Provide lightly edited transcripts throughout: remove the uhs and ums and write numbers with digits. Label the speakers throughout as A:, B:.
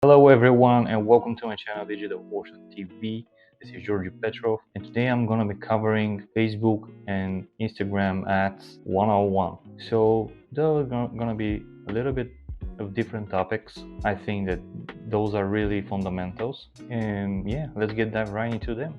A: Hello everyone and welcome to my channel Digital Ocean TV. This is Georgi Petrov and today I'm gonna be covering Facebook and Instagram ads 101. So those are gonna be a little bit of different topics. I think that those are really fundamentals and yeah, let's dive right into them.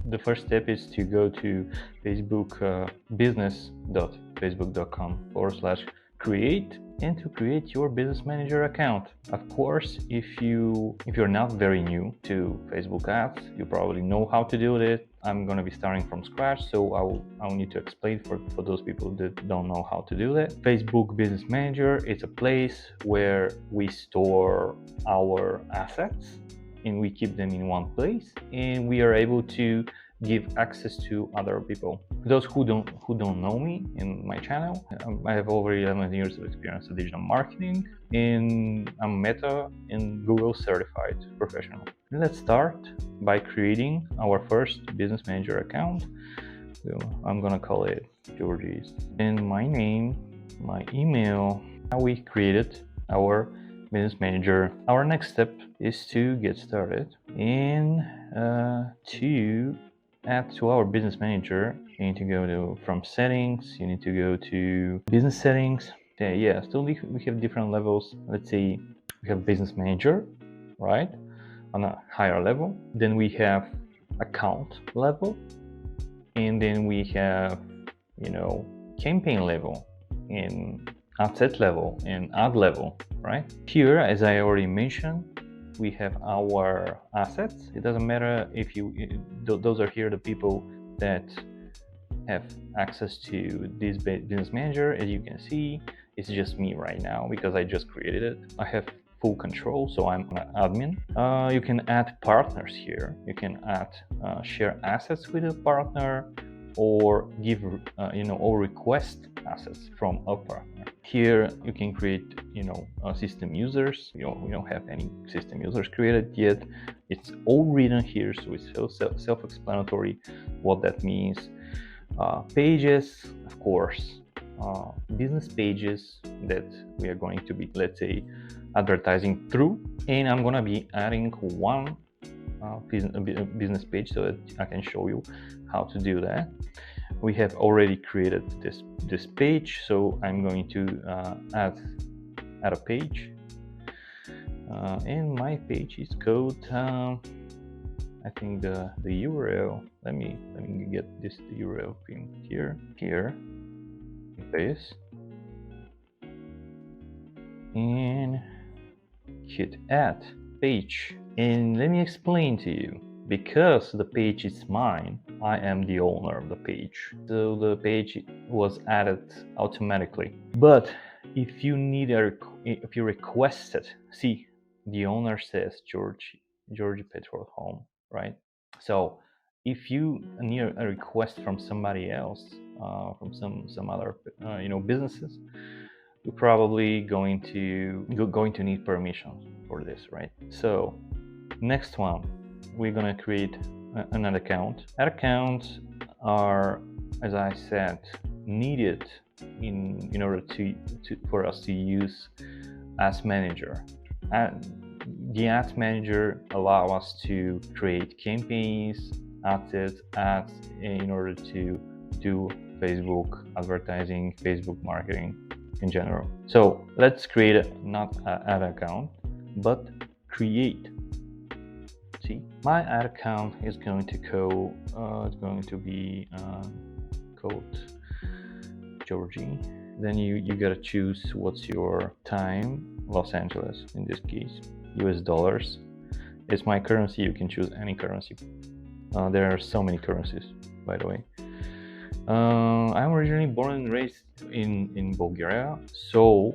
A: The first step is to go to Facebook business.facebook.com/create and to create your business manager account. Of course, if you're not very new to Facebook ads, you probably know how to do it. I'm going to be starting from scratch, so I'll need to explain for those people that don't know how to do that. Facebook Business Manager is a place where we store our assets and we keep them in one place, and we are able to give access to other people. Those who don't know me in my channel, I have over 11 years of experience in digital marketing, and I'm Meta and Google certified professional. Let's start by creating our first business manager account. So I'm gonna call it Georgie's, and my name, my email. How we created our business manager. Our next step is to get started and to add to our business manager. You need to go to from settings, you need to go to business settings. So we have different levels. Let's say we have business manager, right, on a higher level. Then we have account level, and then we have campaign level and ad set level and ad level, right? Here, as I already mentioned, we have our assets. It doesn't matter if those are here the people that have access to this business manager. As you can see, it's just me right now because I just created it. I have full control, so I'm an admin. You can add partners here. You can add share assets with a partner, or give or request assets from a partner. Here you can create system users. We don't have any system users created yet. It's all written here, so it's so self-explanatory what that means. Pages, of course, business pages that we are going to be, let's say, advertising through, and I'm gonna be adding one business page so that I can show you how to do that. We have already created this page, so I'm going to add a page, and my page is called I think the URL. Let me get this URL pin here, this, and hit add page. And let me explain to you, because the page is mine, I am the owner of the page, so the page was added automatically. But if you need if you request it, see, the owner says Georgi Petrov home, right? So if you need a request from somebody else, from some other businesses, you're probably going to need permission for this, right? So next one, we're gonna create an ad account. Ad accounts are, as I said, needed in order for us to use Ads Manager. The Ads Manager allow us to create campaigns, ads in order to do Facebook advertising, Facebook marketing in general. So let's create not an ad account, but create. See, my ad account is going to be called Georgie. Then you gotta choose what's your time. Los Angeles in this case, US dollars. It's my currency. You can choose any currency. There are so many currencies, by the way. I'm originally born and raised in Bulgaria, so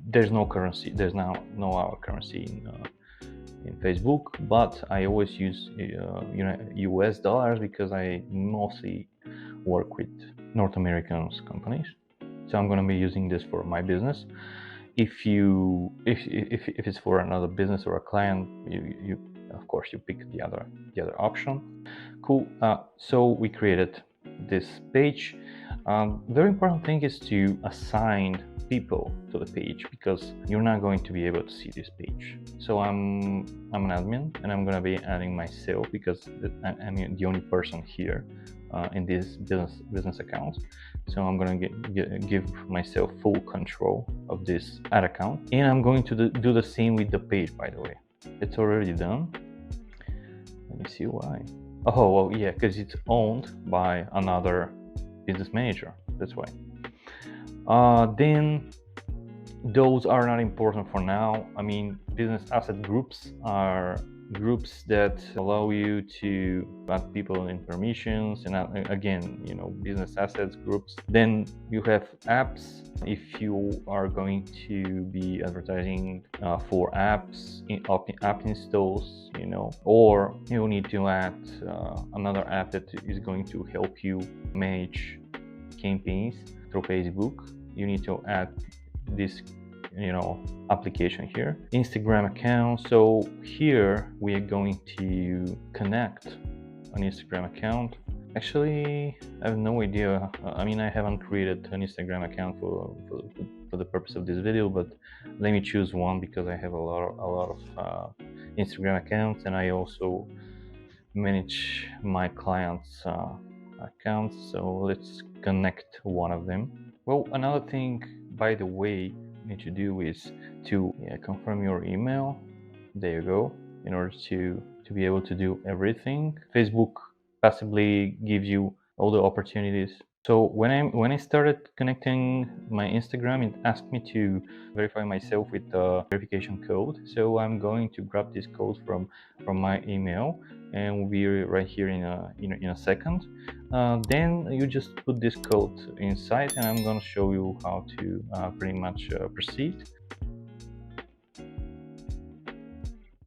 A: there's no currency. There's no our currency in Facebook, but I always use US dollars because I mostly work with North American companies. So I'm going to be using this for my business. If it's for another business or a client, you of course you pick the other option. Cool. So we created this page. Very important thing is to assign people to the page, because you're not going to be able to see this page. So I'm an admin, and I'm gonna be adding myself, because I'm the only person here in this business account. So I'm gonna give myself full control of this ad account, and I'm going to do the same with the page. By the way, it's already done. Let me see why. Oh, well, yeah, because it's owned by another business manager. That's why. Then those are not important for now. I mean, business asset groups are groups that allow you to add people in permissions, and again, business assets groups. Then you have apps. If you are going to be advertising for apps, app installs, or you need to add another app that is going to help you manage campaigns through Facebook, you need to add this application here, Instagram account. So here we are going to connect an Instagram account. Actually, I have no idea. I mean, I haven't created an Instagram account for the purpose of this video, but let me choose one, because I have a lot of Instagram accounts, and I also manage my clients' accounts. So let's connect one of them. Well, another thing, by the way, you need to do is to confirm your email. There you go. In order to be able to do everything, Facebook passively gives you all the opportunities. So when I started connecting my Instagram, it asked me to verify myself with the verification code. So I'm going to grab this code from my email, and we'll be right here in a second. Then you just put this code inside, and I'm going to show you how to pretty much proceed.